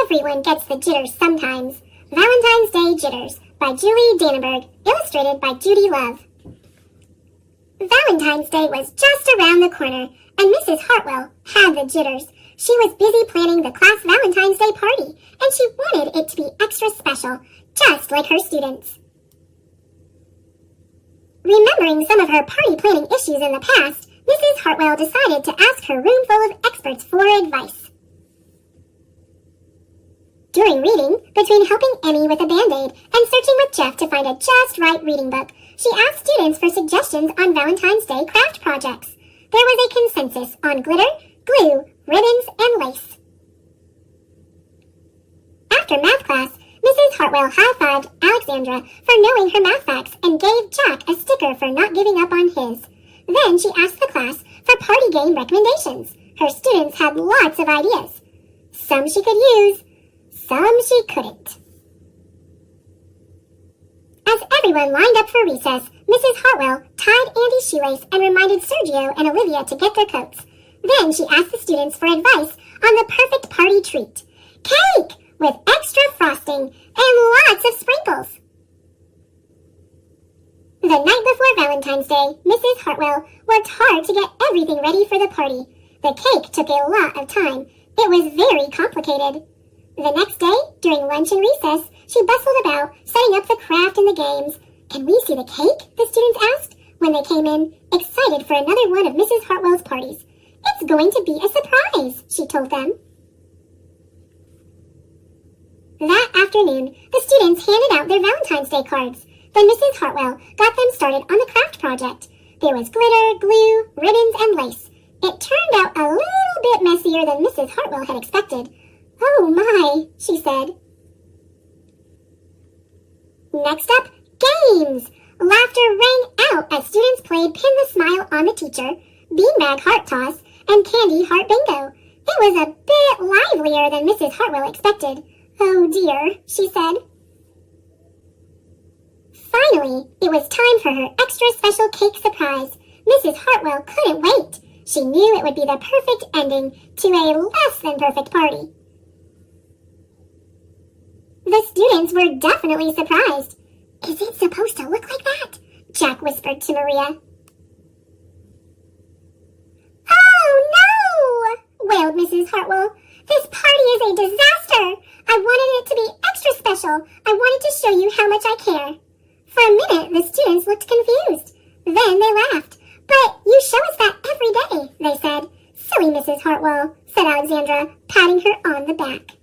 Everyone gets the jitters sometimes. Valentine's Day Jitters by Julie Dannenberg, illustrated by Judy Love. Valentine's Day was just around the corner, and Mrs. Hartwell had the jitters. She was busy planning the class Valentine's Day party, and she wanted it to be extra special, just like her students. Remembering some of her party planning issues in the past, Mrs. Hartwell decided to ask her room full of experts for advice. During reading, between helping Emmy with a Band-Aid and searching with Jeff to find a just right reading book, she asked students for suggestions on Valentine's Day craft projects. There was a consensus on glitter, glue, ribbons, and lace. After math class, Mrs. Hartwell high-fived Alexandra for knowing her math facts and gave Jack a sticker for not giving up on his. Then she asked the class for party game recommendations. Her students had lots of ideas. Some she could use, some she couldn't. As everyone lined up for recess, Mrs. Hartwell tied Andy's shoelace and reminded Sergio and Olivia to get their coats. Then she asked the students for advice on the perfect party treat. Cake! With extra frosting and lots of sprinkles. The night before Valentine's Day, Mrs. Hartwell worked hard to get everything ready for the party. The cake took a lot of time. It was very complicated. The next day, during lunch and recess, she bustled about, setting up the craft and the games. Can we see the cake? The students asked when they came in, excited for another one of Mrs. Hartwell's parties. It's going to be a surprise, she told them. That afternoon, the students handed out their Valentine's Day cards. Then Mrs. Hartwell got them started on the craft project. There was glitter, glue, ribbons, and lace. It turned out a little bit messier than Mrs. Hartwell had expected. Oh my, she said. Next up, games! Laughter rang out as students played Pin the Smile on the Teacher, Beanbag Heart Toss, and Candy Heart Bingo. It was a bit livelier than Mrs. Hartwell expected. Oh dear, she said. Finally, it was time for her extra special cake surprise. Mrs. Hartwell couldn't wait. She knew it would be the perfect ending to a less than perfect party. The students were definitely surprised. Is it supposed to look like that? Jack whispered to Maria. Oh no! Wailed Mrs. Hartwell. This party is a disaster! I wanted it to be extra special. I wanted to show you how much I care. For a minute, the students looked confused. Then they laughed. But you show us that every day, they said. Silly Mrs. Hartwell, said Alexandra, patting her on the back.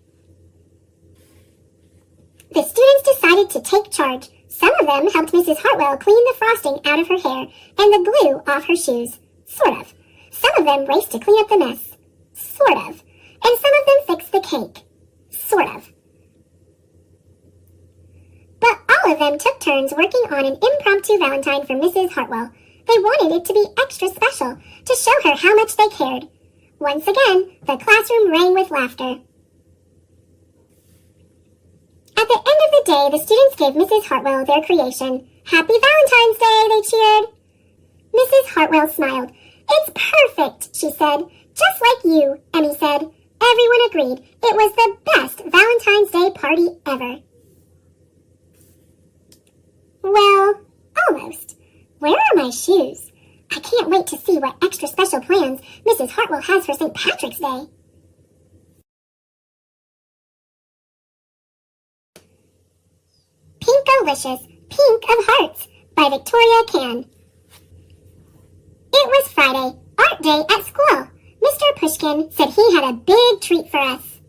The students decided to take charge. Some of them helped Mrs. Hartwell clean the frosting out of her hair and the glue off her shoes. Sort of. Some of them raced to clean up the mess. Sort of. And some of them fixed the cake. Sort of. But all of them took turns working on an impromptu Valentine for Mrs. Hartwell. They wanted it to be extra special, to show her how much they cared. Once again, the classroom rang with laughter. At the end of the day, the students gave Mrs. Hartwell their creation. Happy Valentine's Day, they cheered. Mrs. Hartwell smiled. It's perfect, she said. Just like you, Emmy said. Everyone agreed it was the best Valentine's Day party ever. Well, almost. Where are my shoes? I can't wait to see what extra special plans Mrs. Hartwell has for St. Patrick's Day. Pinkalicious, Pink of Hearts by Victoria Can. It was Friday, art day at school. Mr. Pushkin said he had a big treat for us.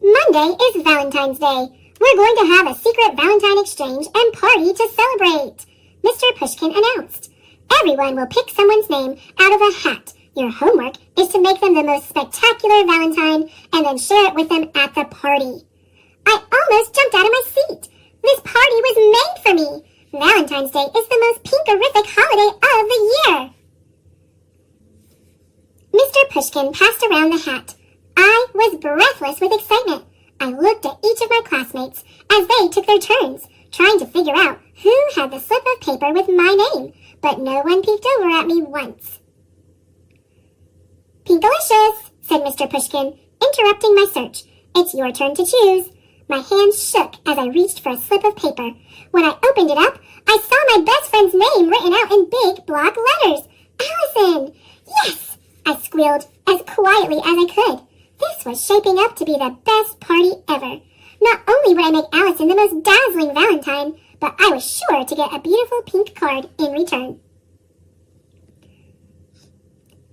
Monday is Valentine's Day. We're going to have a secret Valentine exchange and party to celebrate, Mr. Pushkin announced. Everyone will pick someone's name out of a hat. Your homework is to make them the most spectacular Valentine and then share it with them at the party. I almost jumped out of my seat. This party was made for me. Valentine's Day is the most pinkerific holiday of the year. Mr. Pushkin passed around the hat. I was breathless with excitement. I looked at each of my classmates as they took their turns, trying to figure out who had the slip of paper with my name, but no one peeked over at me once. Pinkalicious, said Mr. Pushkin, interrupting my search. It's your turn to choose. My hands shook as I reached for a slip of paper. When I opened it up, I saw my best friend's name written out in big block letters. Allison! Yes! I squealed as quietly as I could. This was shaping up to be the best party ever. Not only would I make Allison the most dazzling Valentine, but I was sure to get a beautiful pink card in return.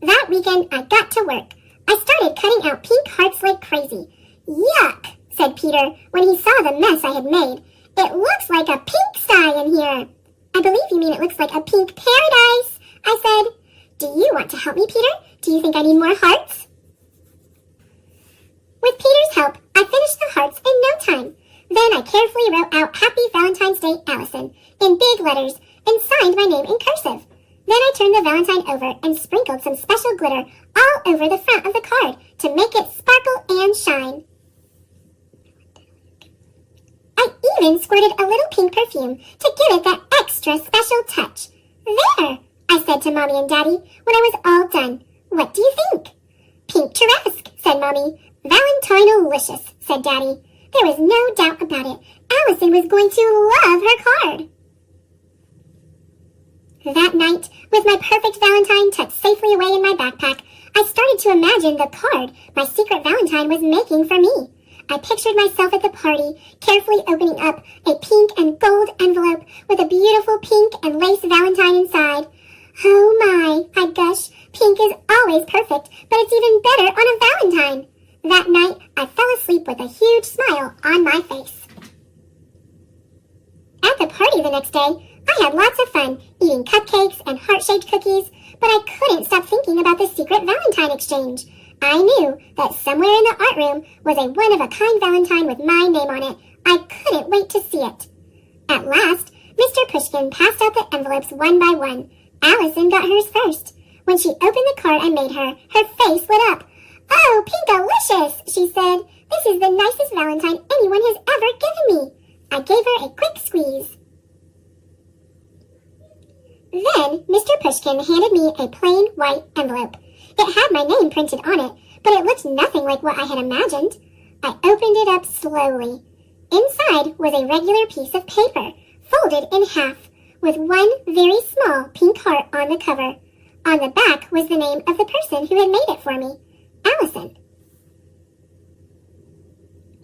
That weekend, I got to work. I started cutting out pink hearts like crazy. Yuck, said Peter when he saw the mess I had made. It looks like a pigsty in here. I believe you mean it looks like a pink paradise, I said. Do you want to help me, Peter? Do you think I need more hearts? With Peter's help, I finished the hearts in no time. Then I carefully wrote out Happy Valentine's Day, Allison, in big letters and signed my name in cursive. Then I turned the Valentine over and sprinkled some special glitter all over the front of the card to make it sparkle and shine. I even squirted a little pink perfume to give it that extra special touch. There, I said to Mommy and Daddy when I was all done. What do you think? Pink-turesque, said Mommy. Valentine-alicious, said Daddy. There was no doubt about it. Allison was going to love her card. That night, with my perfect Valentine tucked safely away in my backpack, I started to imagine the card my secret Valentine was making for me. I pictured myself at the party, carefully opening up a pink and gold envelope with a beautiful pink and lace Valentine inside. Oh my, I gushed. Pink is always perfect, but it's even better on a Valentine. That night, I fell asleep with a huge smile on my face. At the party the next day, I had lots of fun eating cupcakes and heart-shaped cookies, but I couldn't stop thinking about the secret Valentine exchange. I knew that somewhere in the art room was a one-of-a-kind Valentine with my name on it. I couldn't wait to see it. At last, Mr. Pushkin passed out the envelopes one by one. Allison got hers first. When she opened the card I made her, her face lit up. "Oh, Pinkalicious," she said. "This is the nicest Valentine anyone has ever given me." I gave her a quick squeeze. Then Mr. Pushkin handed me a plain white envelope. It had my name printed on it, but it looked nothing like what I had imagined. I opened it up slowly. Inside was a regular piece of paper, folded in half, with one very small pink heart on the cover. On the back was the name of the person who had made it for me, Allison.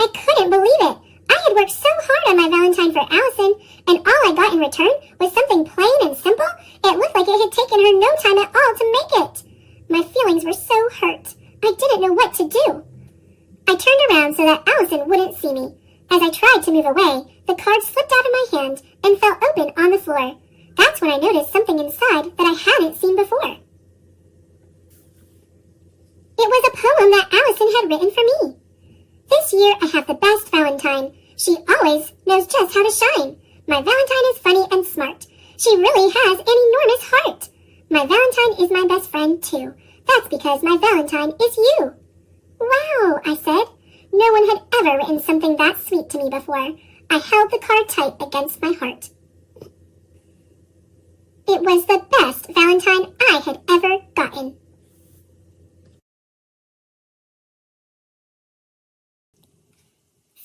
I couldn't believe it. I had worked so hard on my Valentine for Allison, and all I got in return was something plain and simple. It looked like it had taken her no time at all to make it. My feelings were so hurt. I didn't know what to do. I turned around so that Allison wouldn't see me. As I tried to move away, the card slipped out of my hand and fell open on the floor. That's when I noticed something inside that I hadn't seen before. It was a poem that Allison had written for me. "This year I have the best Valentine. She always knows just how to shine. My Valentine is funny and smart. She really has an enormous heart. My Valentine is my best friend, too. That's because my Valentine is you." "Wow," I said. No one had ever written something that sweet to me before. I held the card tight against my heart. It was the best Valentine I had ever gotten.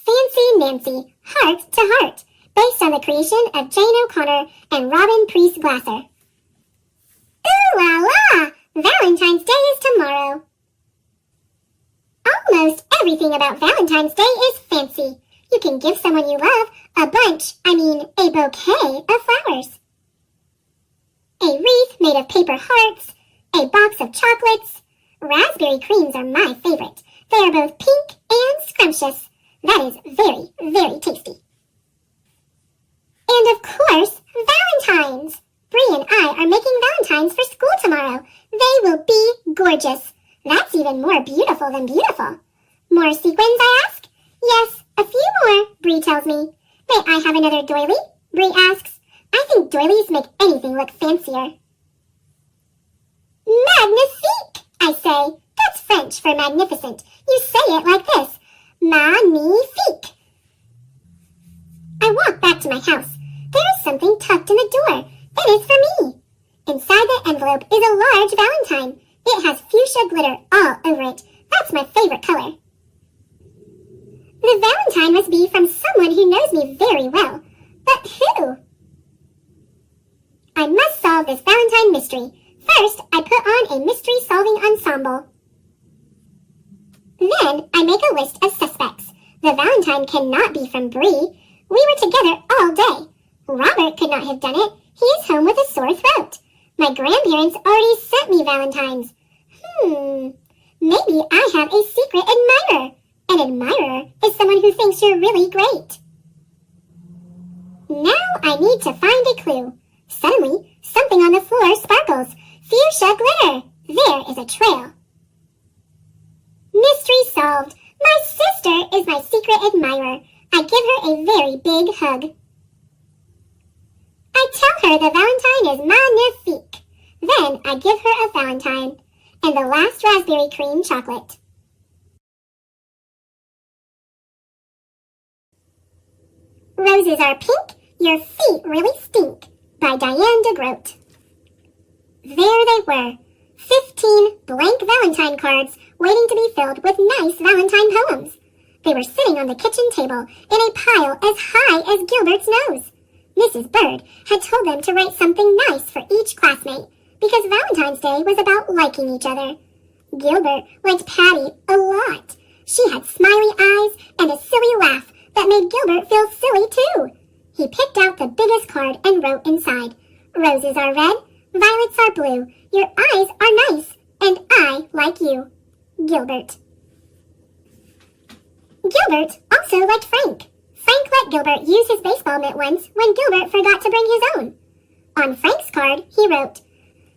Fancy Nancy, Heart to Heart, based on the creation of Jane O'Connor and Robin Priest Glasser. Ooh la la! Valentine's Day is tomorrow. Almost everything about Valentine's Day is fancy. You can give someone you love a bouquet of flowers. A wreath made of paper hearts, a box of chocolates. Raspberry creams are my favorite. They are both pink and scrumptious. That is very, very tasty. And of course, Valentines. Bree and I are making Valentines for school tomorrow. They will be gorgeous. That's even more beautiful than beautiful. More sequins, I ask? Yes, a few more, Bree tells me. May I have another doily? Bree asks. I think doilies make anything look fancier. Magnifique, I say. That's French for magnificent. You say it like this. Magnifique. I walk back to my house. There is something tucked in the door. It is for me. Inside the envelope is a large Valentine. It has fuchsia glitter all over it. That's my favorite color. The Valentine must be from someone who knows me very well. But who? I must solve this Valentine mystery. First, I put on a mystery-solving ensemble. Then, I make a list of suspects. The Valentine cannot be from Bree. We were together all day. Robert could not have done it. He is home with a sore throat. My grandparents already sent me Valentines. Maybe I have a secret admirer. An admirer is someone who thinks you're really great. Now I need to find a clue. Suddenly, something on the floor sparkles. Fuchsia glitter. There is a trail. Mystery solved. My sister is my secret admirer. I give her a very big hug. I tell her the Valentine is magnifique. Then I give her a Valentine and the last raspberry cream chocolate. Roses are pink, your feet really stink, by Diane DeGroat. There they were, 15 blank Valentine cards waiting to be filled with nice Valentine poems. They were sitting on the kitchen table in a pile as high as Gilbert's nose. Mrs. Bird had told them to write something nice for each classmate because Valentine's Day was about liking each other. Gilbert liked Patty a lot. She had smiley eyes and a silly laugh that made Gilbert feel silly too. He picked out the biggest card and wrote inside, "Roses are red, violets are blue, your eyes are nice, and I like you. Gilbert." Gilbert also liked Frank. Frank let Gilbert use his baseball mitt once when Gilbert forgot to bring his own. On Frank's card, he wrote,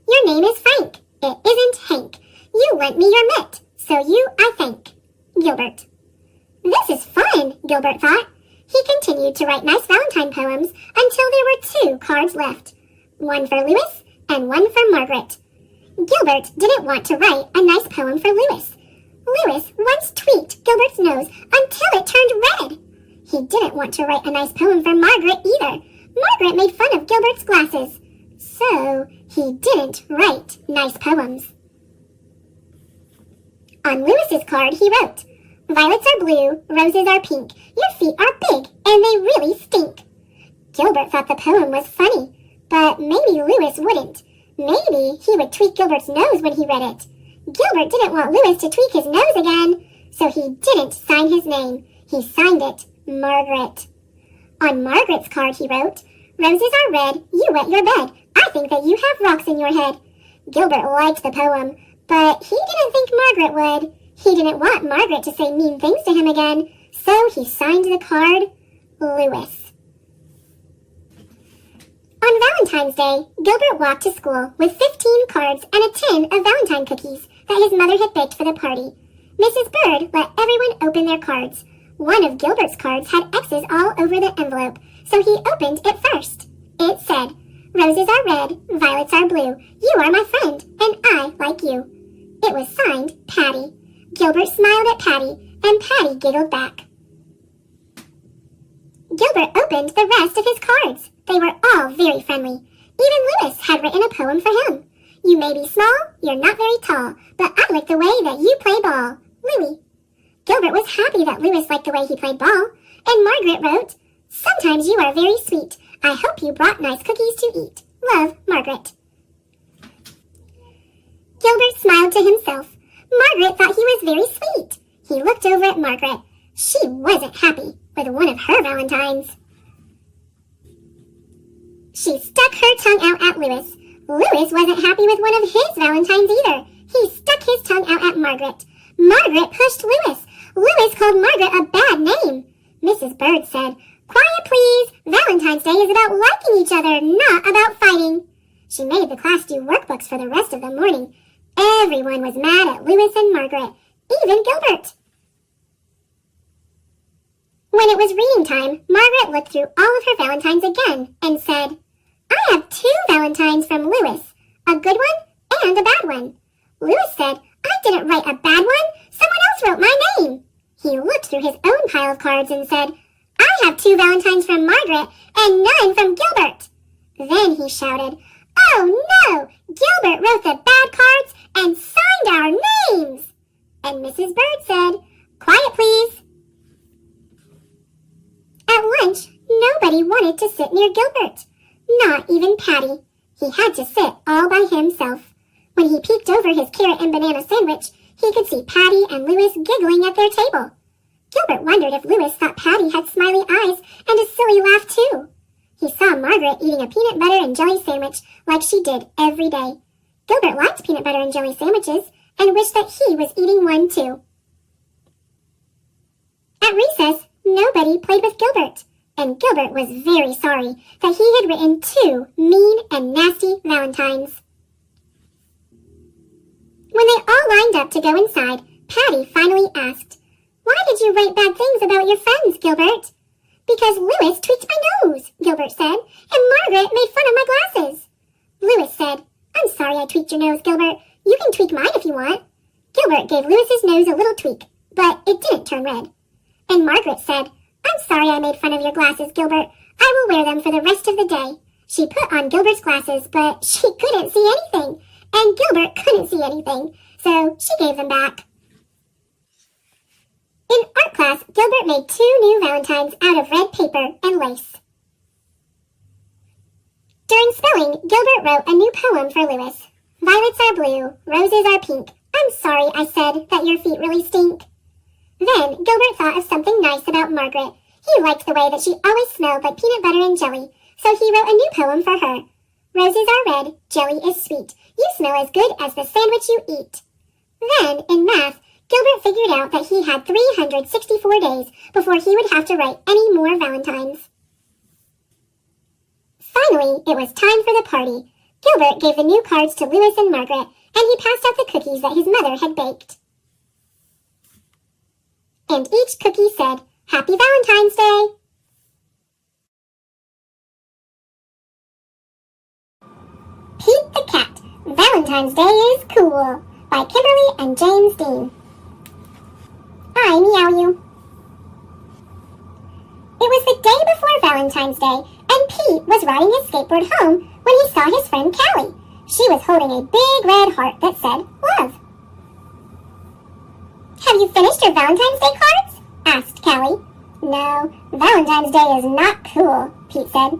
"Your name is Frank. It isn't Hank. You lent me your mitt, so you I thank. Gilbert." This is fun, Gilbert thought. He continued to write nice Valentine poems until there were 2 cards left, one for Louis and one for Margaret. Gilbert didn't want to write a nice poem for Louis. Louis once tweaked Gilbert's nose until it turned red. He didn't want to write a nice poem for Margaret either. Margaret made fun of Gilbert's glasses. So he didn't write nice poems. On Louis's card he wrote, "Violets are blue, roses are pink, your feet are big, and they really stink." Gilbert thought the poem was funny, but maybe Louis wouldn't. Maybe he would tweak Gilbert's nose when he read it. Gilbert didn't want Louis to tweak his nose again, so he didn't sign his name. He signed it Margaret. On Margaret's card he wrote, "Roses are red, you wet your bed. I think that you have rocks in your head." Gilbert liked the poem, but he didn't think Margaret would. He didn't want Margaret to say mean things to him again, so he signed the card Louis. On Valentine's Day, Gilbert walked to school with 15 cards and a tin of Valentine cookies that his mother had baked for the party. Mrs. Bird let everyone open their cards. One of Gilbert's cards had X's all over the envelope, so he opened it first. It said, "Roses are red, violets are blue. You are my friend, and I like you." It was signed Patty. Gilbert smiled at Patty, and Patty giggled back. Gilbert opened the rest of his cards. They were all very friendly. Even Louis had written a poem for him. "You may be small, you're not very tall, but I like the way that you play ball. Louis." Gilbert was happy that Louis liked the way he played ball, and Margaret wrote, "Sometimes you are very sweet. I hope you brought nice cookies to eat. Love, Margaret." Gilbert smiled to himself. Margaret thought he was very sweet. He looked over at Margaret. She wasn't happy with one of her Valentines. She stuck her tongue out at Louis. Louis wasn't happy with one of his Valentines either. He stuck his tongue out at Margaret. Margaret pushed Louis. Louis called Margaret a bad name. Mrs. Bird said, "Quiet, please. Valentine's Day is about liking each other, not about fighting." She made the class do workbooks for the rest of the morning. Everyone was mad at Louis and Margaret, even Gilbert. When it was reading time, Margaret looked through all of her Valentines again and said, "I have 2 Valentines from Louis, a good one and a bad one." Louis said, "I didn't write a bad one. Someone else wrote my name." He looked through his own pile of cards and said, "I have 2 Valentines from Margaret and none from Gilbert." Then he shouted, "Oh no! Gilbert wrote the bad cards and signed our names!" And Mrs. Bird said, "Quiet, please." wanted to sit near Gilbert. Not even Patty. He had to sit all by himself. When he peeked over his carrot and banana sandwich, he could see Patty and Louis giggling at their table. Gilbert wondered if Louis thought Patty had smiley eyes and a silly laugh too. He saw Margaret eating a peanut butter and jelly sandwich like she did every day. Gilbert liked peanut butter and jelly sandwiches and wished that he was eating one too. At recess, nobody played with Gilbert, and Gilbert was very sorry that he had written 2 mean and nasty Valentines. When they all lined up to go inside, Patty finally asked, "Why did you write bad things about your friends, Gilbert?" "Because Louis tweaked my nose," Gilbert said, "and Margaret made fun of my glasses." Louis said, "I'm sorry I tweaked your nose, Gilbert. You can tweak mine if you want." Gilbert gave Louis's nose a little tweak, but it didn't turn red. And Margaret said, "I'm sorry I made fun of your glasses, Gilbert. I will wear them for the rest of the day." She put on Gilbert's glasses, but she couldn't see anything, and Gilbert couldn't see anything, so she gave them back. In art class, Gilbert made 2 new Valentines out of red paper and lace. During spelling, Gilbert wrote a new poem for Louis. "Violets are blue, roses are pink. I'm sorry I said that your feet really stink." Then Gilbert thought of something nice about Margaret. He liked the way that she always smelled like peanut butter and jelly, so he wrote a new poem for her. "Roses are red, jelly is sweet. You smell as good as the sandwich you eat." Then, in math, Gilbert figured out that he had 364 days before he would have to write any more Valentines. Finally, it was time for the party. Gilbert gave the new cards to Louis and Margaret, and he passed out the cookies that his mother had baked. And each cookie said, "Happy Valentine's Day!" Pete the Cat, Valentine's Day is Cool, by Kimberly and James Dean. I meow you. It was the day before Valentine's Day, and Pete was riding his skateboard home when he saw his friend Callie. She was holding a big red heart that said, "Love." "Have you finished your Valentine's Day cards?" asked Callie. "No, Valentine's Day is not cool," Pete said.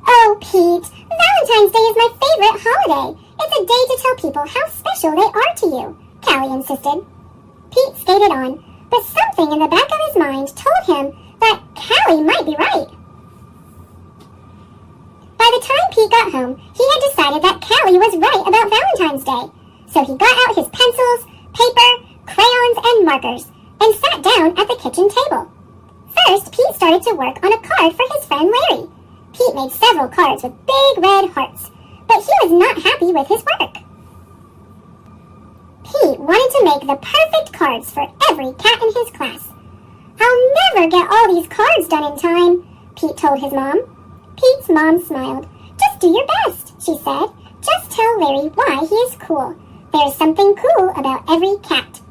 "Oh, Pete, Valentine's Day is my favorite holiday. It's a day to tell people how special they are to you," Callie insisted. Pete skated on, but something in the back of his mind told him that Callie might be right. By the time Pete got home, he had decided that Callie was right about Valentine's Day. So he got out his pencils, paper, crayons, and markers, and sat down at the kitchen table. First, Pete started to work on a card for his friend Larry. Pete made several cards with big red hearts, but he was not happy with his work. Pete wanted to make the perfect cards for every cat in his class. "I'll never get all these cards done in time," Pete told his mom. Pete's mom smiled. "Just do your best," she said. "Just tell Larry why he is cool. There's something cool about every cat."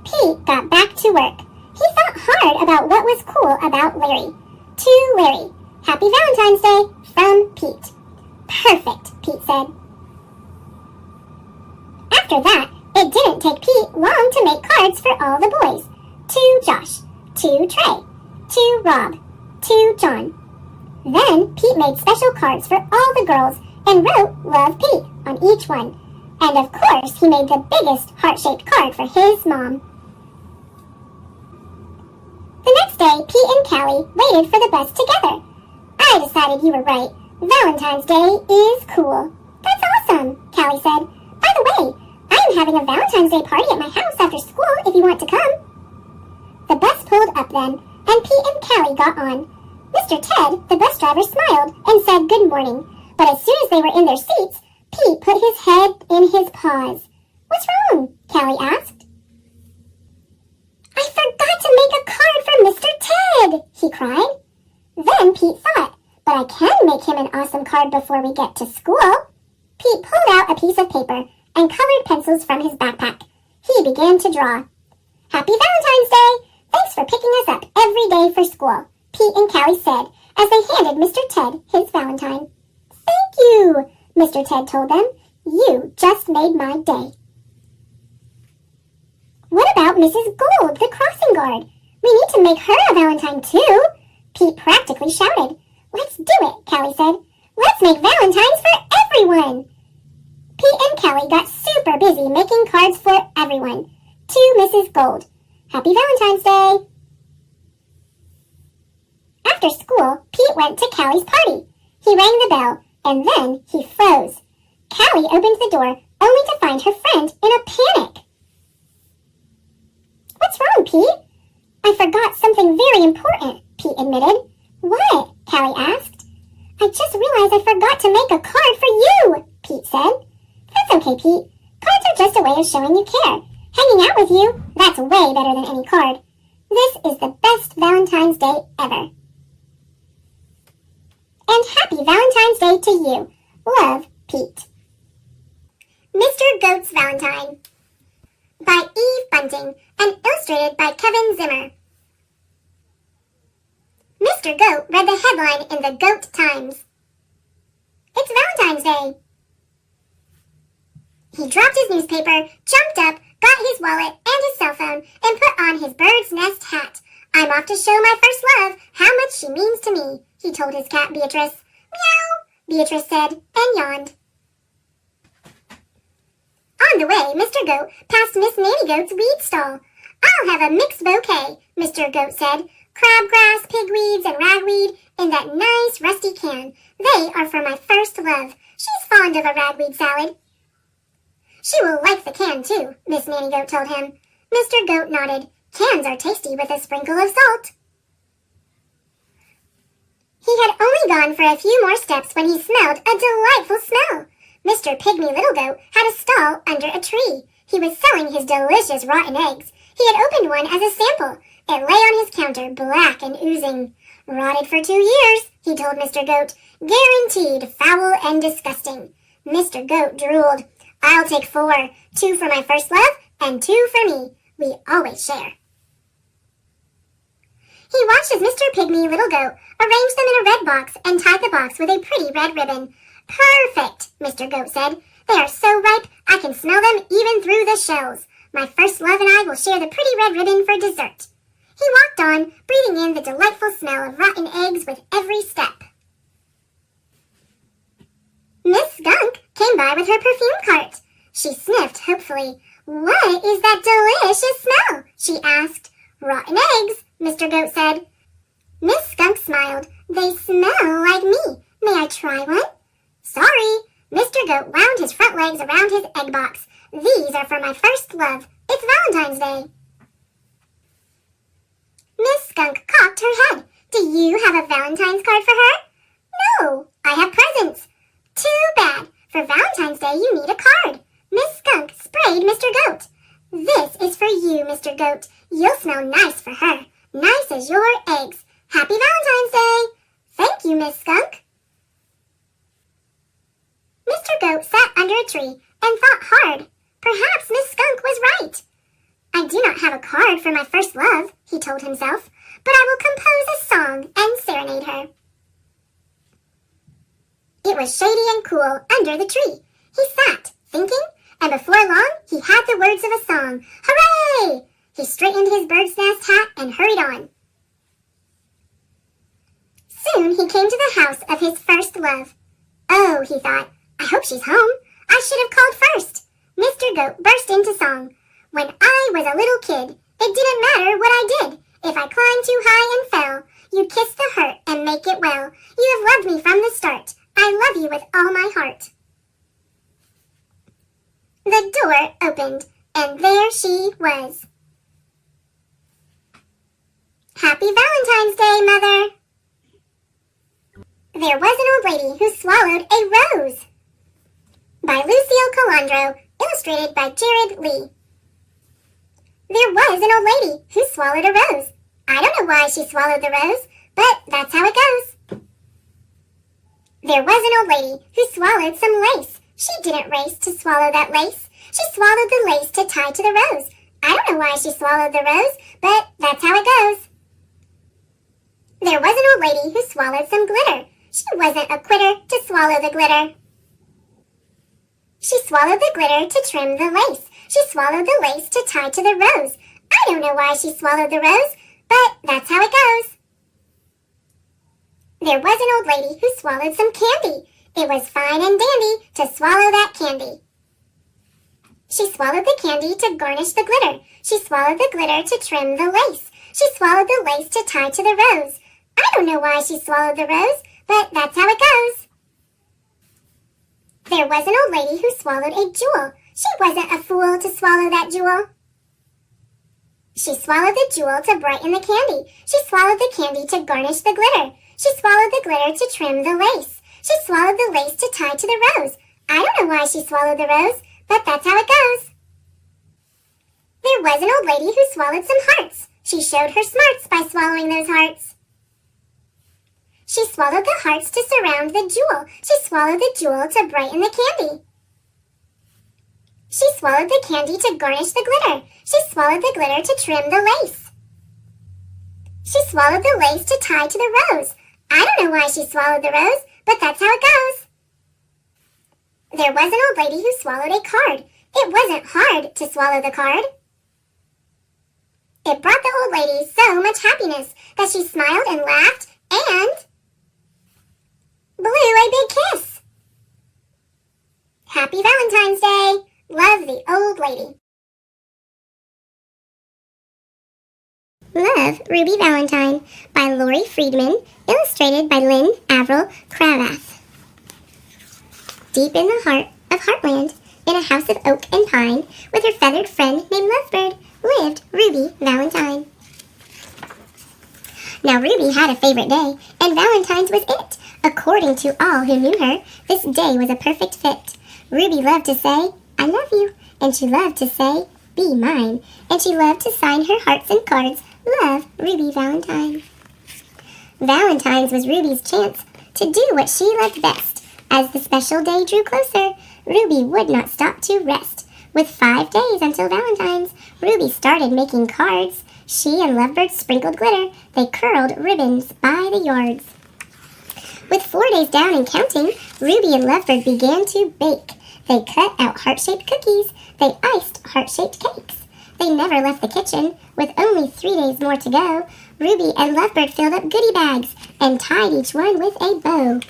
Pete got back to work. He thought hard about what was cool about Larry. To Larry, "Happy Valentine's Day from Pete." "Perfect," Pete said. After that, it didn't take Pete long to make cards for all the boys. To Josh, to Trey, to Rob, to John. Then Pete made special cards for all the girls and wrote "Love Pete" on each one. And of course, he made the biggest heart-shaped card for his mom. The next day, Pete and Callie waited for the bus together. "I decided you were right. Valentine's Day is cool." "That's awesome," Callie said. "By the way, I'm having a Valentine's Day party at my house after school if you want to come." The bus pulled up then, and Pete and Callie got on. Mr. Ted, the bus driver, smiled and said good morning, but as soon as they were in their seats, Pete put his head in his paws. "What's wrong?" Callie asked. "I forgot to make a card for Mr. Ted," he cried. Then Pete thought, "But I can make him an awesome card before we get to school." Pete pulled out a piece of paper and colored pencils from his backpack. He began to draw. "Happy Valentine's Day! Thanks for picking us up every day for school," Pete and Callie said as they handed Mr. Ted his Valentine. "Thank you," Mr. Ted told them. "You just made my day." "What about Mrs. Gold, the crossing guard? We need to make her a Valentine too," Pete practically shouted. "Let's do it," Callie said. "Let's make Valentines for everyone." Pete and Callie got super busy making cards for everyone. To Mrs. Gold. Happy Valentine's Day! After school, Pete went to Callie's party. He rang the bell, and then he froze. Callie opened the door, only to find her friend in a panic. "What's wrong, Pete?" "I forgot something very important," Pete admitted. "What?" Callie asked. "I just realized I forgot to make a card for you," Pete said. "That's okay, Pete. Cards are just a way of showing you care. Hanging out with you, that's way better than any card. This is the best Valentine's Day ever. And happy Valentine's Day to you. Love, Pete." Mr. Goat's Valentine by Eve Bunting and illustrated by Kevin Zimmer. Mr. Goat read the headline in the Goat Times. "It's Valentine's Day." He dropped his newspaper, jumped up, got his wallet and his cell phone, and put on his bird's nest hat. "I'm off to show my first love how much she means to me," he told his cat Beatrice. "Meow," Beatrice said, and yawned. On the way, Mr. Goat passed Miss Nanny Goat's weed stall. "I'll have a mixed bouquet," Mr. Goat said. "Crabgrass, pigweeds, and ragweed in that nice rusty can. They are for my first love. She's fond of a ragweed salad." "She will like the can, too," Miss Nanny Goat told him. Mr. Goat nodded. "Cans are tasty with a sprinkle of salt." He had only gone for a few more steps when he smelled a delightful smell. Mr. Pygmy Little Goat had a stall under a tree. He was selling his delicious rotten eggs. He had opened one as a sample. It lay on his counter, black and oozing. "Rotted for 2 years," he told Mr. Goat. "Guaranteed foul and disgusting." Mr. Goat drooled. "I'll take 4. 2 for my first love and 2 for me. We always share." He watched as Mr. Pygmy Little Goat arranged them in a red box and tied the box with a pretty red ribbon. "Perfect," Mr. Goat said. "They are so ripe I can smell them even through the shells. My first love and I will share the pretty red ribbon for dessert." He walked on, breathing in the delightful smell of rotten eggs with every step. Miss Skunk came by with her perfume cart. She sniffed hopefully. "What is that delicious smell?" she asked. "Rotten eggs," Mr. Goat said. Miss Skunk smiled. "They smell like me. May I try one?" "Sorry." Mr. Goat wound his front legs around his egg box. "These are for my first love. It's Valentine's Day." Miss Skunk cocked her head. "Do you have a Valentine's card for her?" "No, I have presents." "Too bad. For Valentine's Day you need a card." Miss Skunk sprayed Mr. Goat. "This is for you, Mr. Goat. You'll smell nice for her. Nice as your eggs. Happy Valentine's Day." "Thank you, Miss Skunk." Mr. Goat sat under a tree and thought hard. Perhaps Miss Skunk was right. "I do not have a card for my first love," he told himself, "but I will compose a song and serenade her." It was shady and cool under the tree. He sat, thinking, and before long he had the words of a song. Hooray! He straightened his bird's nest hat and hurried on. Soon he came to the house of his first love. "Oh," he thought, "I hope she's home. I should have called first." Mr. Goat burst into song. "When I was a little kid, it didn't matter what I did. If I climbed too high and fell, you'd kiss the hurt and make it well. You have loved me from the start. I love you with all my heart." The door opened, and there she was. "Happy Valentine's Day, Mother." There was an old lady who swallowed a rose. By Lucille Calandro, illustrated by Jared Lee. There was an old lady who swallowed a rose. I don't know why she swallowed the rose, but that's how it goes. There was an old lady who swallowed some lace. She didn't race to swallow that lace. She swallowed the lace to tie to the rose. I don't know why she swallowed the rose, but that's how it goes. There was an old lady who swallowed some glitter. She wasn't a quitter to swallow the glitter. She swallowed the glitter to trim the lace. She swallowed the lace to tie to the rose. I don't know why she swallowed the rose, but that's how it goes. There was an old lady who swallowed some candy. It was fine and dandy to swallow that candy. She swallowed the candy to garnish the glitter. She swallowed the glitter to trim the lace. She swallowed the lace to tie to the rose. I don't know why she swallowed the rose, but that's how it goes. There was an old lady who swallowed a jewel. She wasn't a fool to swallow that jewel. She swallowed the jewel to brighten the candy. She swallowed the candy to garnish the glitter. She swallowed the glitter to trim the lace. She swallowed the lace to tie to the rose. I don't know why she swallowed the rose, but that's how it goes. There was an old lady who swallowed some hearts. She showed her smarts by swallowing those hearts. She swallowed the hearts to surround the jewel. She swallowed the jewel to brighten the candy. She swallowed the candy to garnish the glitter. She swallowed the glitter to trim the lace. She swallowed the lace to tie to the rose. I don't know why she swallowed the rose, but that's how it goes. There was an old lady who swallowed a card. It wasn't hard to swallow the card. It brought the old lady so much happiness that she smiled and laughed and blew a big kiss. Happy Valentine's Day! Love, the old lady. Love, Ruby Valentine by Lori Friedman, illustrated by Lynn Avril Cravath. Deep in the heart of Heartland, in a house of oak and pine, with her feathered friend named Lovebird, lived Ruby Valentine. Now Ruby had a favorite day, and Valentine's was it. According to all who knew her, this day was a perfect fit. Ruby loved to say, I love you, and she loved to say, be mine, and she loved to sign her hearts and cards, love, Ruby Valentine. Valentine's was Ruby's chance to do what she loved best. As the special day drew closer, Ruby would not stop to rest. With 5 days until Valentine's, Ruby started making cards. She and Lovebird sprinkled glitter. They curled ribbons by the yards. With 4 days down and counting, Ruby and Lovebird began to bake. They cut out heart-shaped cookies. They iced heart-shaped cakes. They never left the kitchen. With only 3 days more to go, Ruby and Lovebird filled up goodie bags and tied each one with a bow.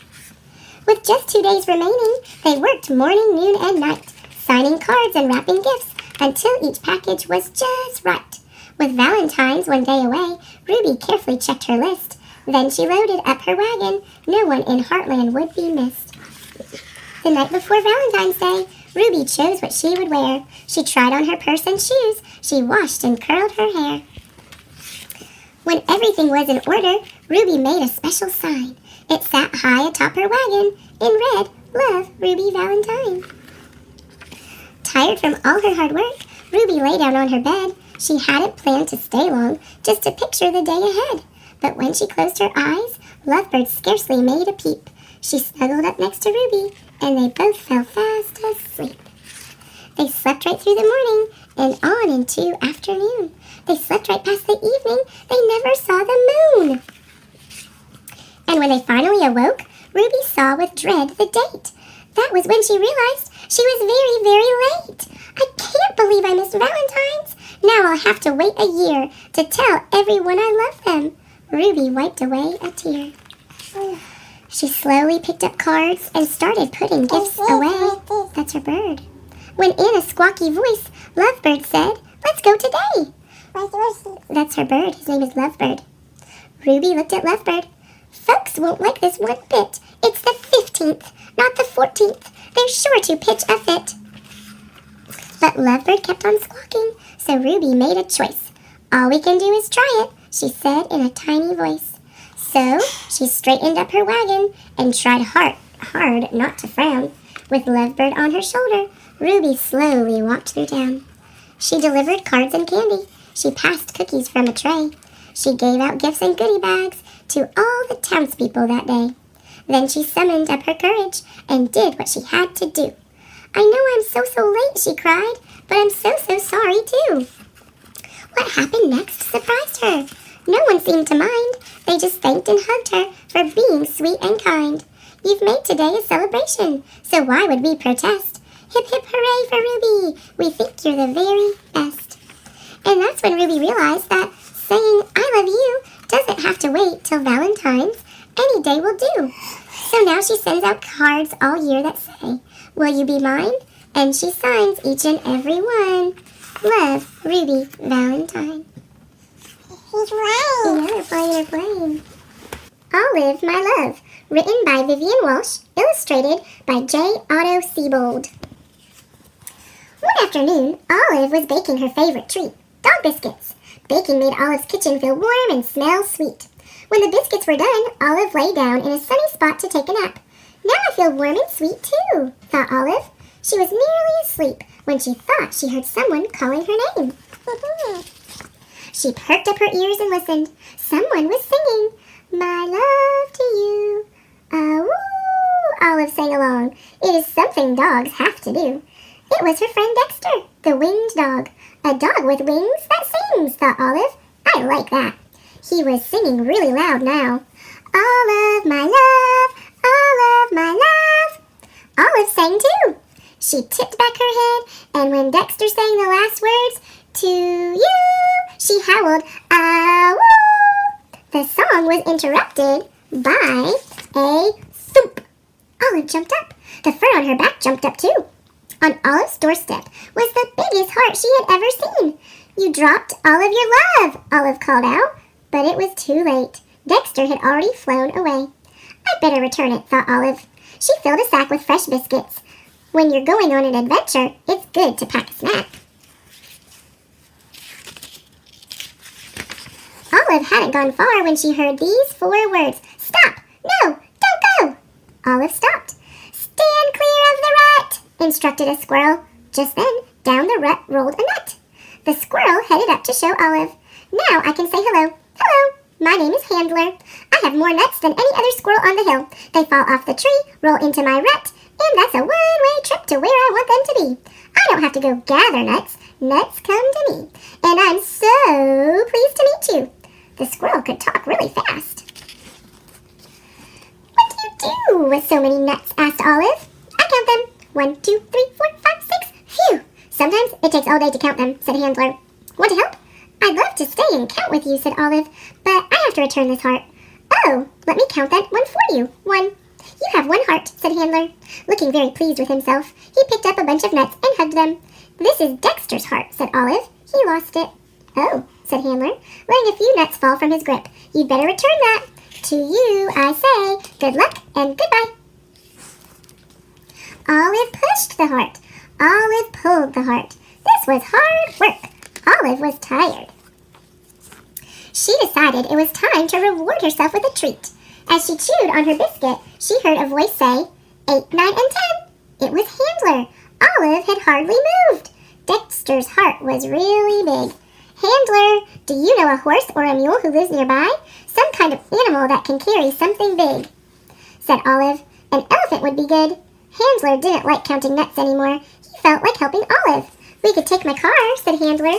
With just 2 days remaining, they worked morning, noon, and night, signing cards and wrapping gifts until each package was just right. With Valentine's 1 day away, Ruby carefully checked her list. Then she loaded up her wagon. No one in Heartland would be missed. The night before Valentine's Day, Ruby chose what she would wear. She tried on her purse and shoes. She washed and curled her hair. When everything was in order, Ruby made a special sign. It sat high atop her wagon in red, Love, Ruby Valentine. Tired from all her hard work, Ruby lay down on her bed. She hadn't planned to stay long, just to picture the day ahead. But when she closed her eyes, Lovebird scarcely made a peep. She snuggled up next to Ruby, and they both fell fast asleep. They slept right through the morning and on into afternoon. They slept right past the evening. They never saw the moon. And when they finally awoke, Ruby saw with dread the date. That was when she realized she was very, very late. I can't believe I missed Valentine's. Now I'll have to wait a year to tell everyone I love them. Ruby wiped away a tear. She slowly picked up cards and started putting gifts away. That's her bird. When in a squawky voice, Lovebird said, let's go today. That's her bird. His name is Lovebird. Ruby looked at Lovebird. Folks won't like this one bit. It's the 15th, not the 14th. They're sure to pitch a fit. But Lovebird kept on squawking, so Ruby made a choice. All we can do is try it, she said in a tiny voice. So she straightened up her wagon and tried hard not to frown. With Lovebird on her shoulder, Ruby slowly walked through town. She delivered cards and candy. She passed cookies from a tray. She gave out gifts and goodie bags to all the townspeople that day. Then she summoned up her courage and did what she had to do. I know I'm so late, she cried, but I'm so sorry too. What happened next surprised her. No one seemed to mind. They just thanked and hugged her for being sweet and kind. You've made today a celebration, so why would we protest? Hip hip hooray for Ruby! We think you're the very best. And that's when Ruby realized that saying I love you doesn't have to wait till Valentine's. Any day will do. So now she sends out cards all year that say, "Will you be mine?" And she signs each and every one. Love, Ruby, Valentine. He's right. Yeah, they're playing. Olive, My Love, written by Vivian Walsh, illustrated by J. Otto Siebold. One afternoon, Olive was baking her favorite treat, dog biscuits. Baking made Olive's kitchen feel warm and smell sweet. When the biscuits were done, Olive lay down in a sunny spot to take a nap. Now I feel warm and sweet too, thought Olive. She was nearly asleep when she thought she heard someone calling her name. She perked up her ears and listened. Someone was singing, "My love to you." "Ah-woo," Olive sang along. It is something dogs have to do. It was her friend Dexter, the winged dog. A dog with wings that sings, thought Olive. I like that. He was singing really loud now. "Olive, my love, Olive, my love." Olive sang too. She tipped back her head, and when Dexter sang the last words, "To you," she howled, "Ah-woo." The song was interrupted by a thump. Olive jumped up. The fur on her back jumped up too. On Olive's doorstep was the biggest heart she had ever seen. "You dropped all of your love," Olive called out. But it was too late. Dexter had already flown away. "I'd better return it," thought Olive. She filled a sack with fresh biscuits. When you're going on an adventure, it's good to pack a snack. Olive hadn't gone far when she heard these 4 words. "Stop! No! Don't go!" Olive stopped. "Stand clear of the rut!" instructed a squirrel. Just then, down the rut rolled a nut. The squirrel headed up to show Olive. "Now I can say hello. Hello, my name is Handler. I have more nuts than any other squirrel on the hill. They fall off the tree, roll into my rut, and that's a one-way trip to where I want them to be. I don't have to go gather nuts. Nuts come to me. And I'm so pleased to meet you." The squirrel could talk really fast. "What do you do with so many nuts?" asked Olive. "I count them. 1, 2, 3, 4, 5, 6. Phew! Sometimes it takes all day to count them," said Handler. "Want to help?" "I'd love to stay and count with you," said Olive, "but I have to return this heart." "Oh, let me count that one for you. 1. "You have 1 heart," said Handler. Looking very pleased with himself, he picked up a bunch of nuts and hugged them. "This is Dexter's heart," said Olive. "He lost it." "Oh," said Handler, letting a few nuts fall from his grip. "You'd better return that. To you, I say, good luck and goodbye." Olive pushed the heart. Olive pulled the heart. This was hard work. Olive was tired. She decided it was time to reward herself with a treat. As she chewed on her biscuit, she heard a voice say, 8, 9, and 10. It was Handler. Olive had hardly moved. Dexter's heart was really big. "Handler, do you know a horse or a mule who lives nearby? Some kind of animal that can carry something big," said Olive. "An elephant would be good." Handler didn't like counting nuts anymore. He felt like helping Olive. "We could take my car," said Handler.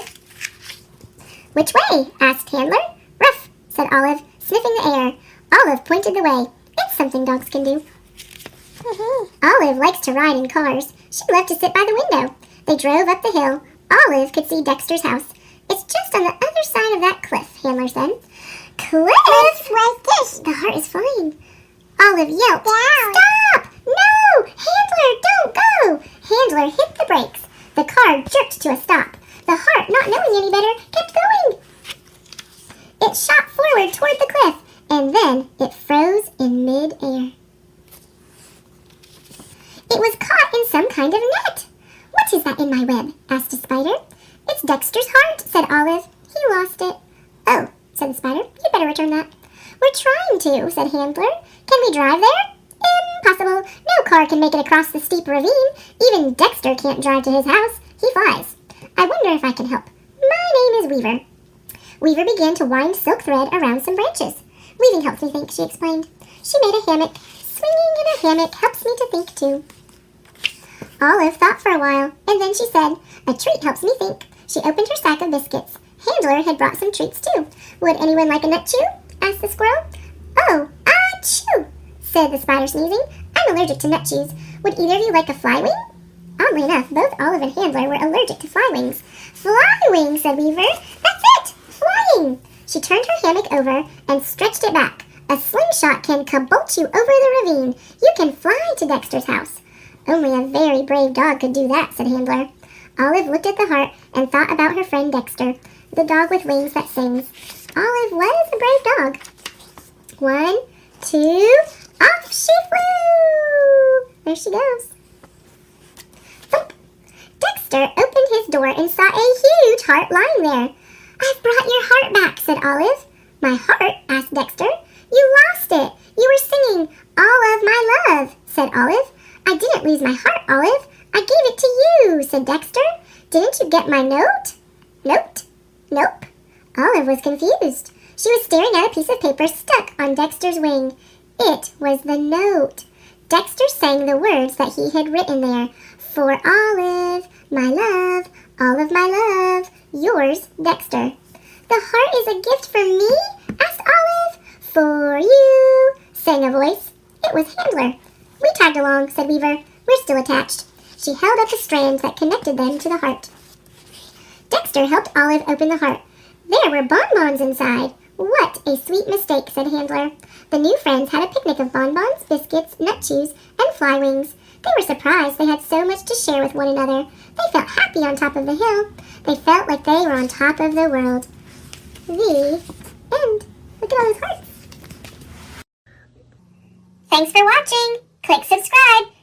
"Which way?" asked Handler. "Ruff," said Olive, sniffing the air. Olive pointed the way. It's something dogs can do. Olive likes to ride in cars. She loved to sit by the window. They drove up the hill. Olive could see Dexter's house. "It's just on the other side of that cliff," Handler said. "Cliff? Like this. The heart is flying." Olive yelped. Down. "Stop! No! Handler, don't go!" Handler hit the brakes. The car jerked to a stop. The heart, not knowing any better, kept going. It shot forward toward the cliff, and then it froze in mid-air. It was caught in some kind of net. "What is that in my web?" asked a spider. "It's Dexter's heart," said Olive. "He lost it." "Oh," said the spider. "You'd better return that." "We're trying to," said Handler. "Can we drive there?" "Impossible. No car can make it across the steep ravine. Even Dexter can't drive to his house. He flies. I wonder if I can help. My name is Weaver." Weaver began to wind silk thread around some branches. "Weaving helps me think," she explained. She made a hammock. "Swinging in a hammock helps me to think too." Olive thought for a while, and then she said, "A treat helps me think." She opened her sack of biscuits. Handler had brought some treats too. "Would anyone like a nut chew?" asked the squirrel. "Oh, achoo!" said the spider, sneezing. "I'm allergic to nut chews. Would either of you like a fly wing?" Oddly enough, both Olive and Handler were allergic to fly wings. "Fly wing," said Weaver. "That's it! Flying!" She turned her hammock over and stretched it back. A slingshot can kabolt you over the ravine. You can fly to Dexter's house. Only a very brave dog could do that, said Handler. Olive looked at the heart and thought about her friend Dexter, the dog with wings that sings. Olive was a brave dog. 1, 2, off she flew! There she goes. Thump! Dexter opened his door and saw a huge heart lying there. I've brought your heart back, said Olive. My heart? Asked Dexter. You lost it. You were singing All of My Love, said Olive. I didn't lose my heart, Olive. I gave it to you, said Dexter. Didn't you get my note? Note? Nope. Olive was confused. She was staring at a piece of paper stuck on Dexter's wing. It was the note. Dexter sang the words that he had written there. For Olive, my love, all of my love, yours, Dexter. The heart is a gift for me? Asked Olive. For you, sang a voice. It was Handler. We tagged along, said Weaver. We're still attached. She held up the strands that connected them to the heart. Dexter helped Olive open the heart. There were bonbons inside. What a sweet mistake, said Handler. The new friends had a picnic of bonbons, biscuits, nut chews, and fly wings. They were surprised they had so much to share with one another. They felt happy on top of the hill. They felt like they were on top of the world. The end. Look at all those hearts. Thanks for watching. Click subscribe.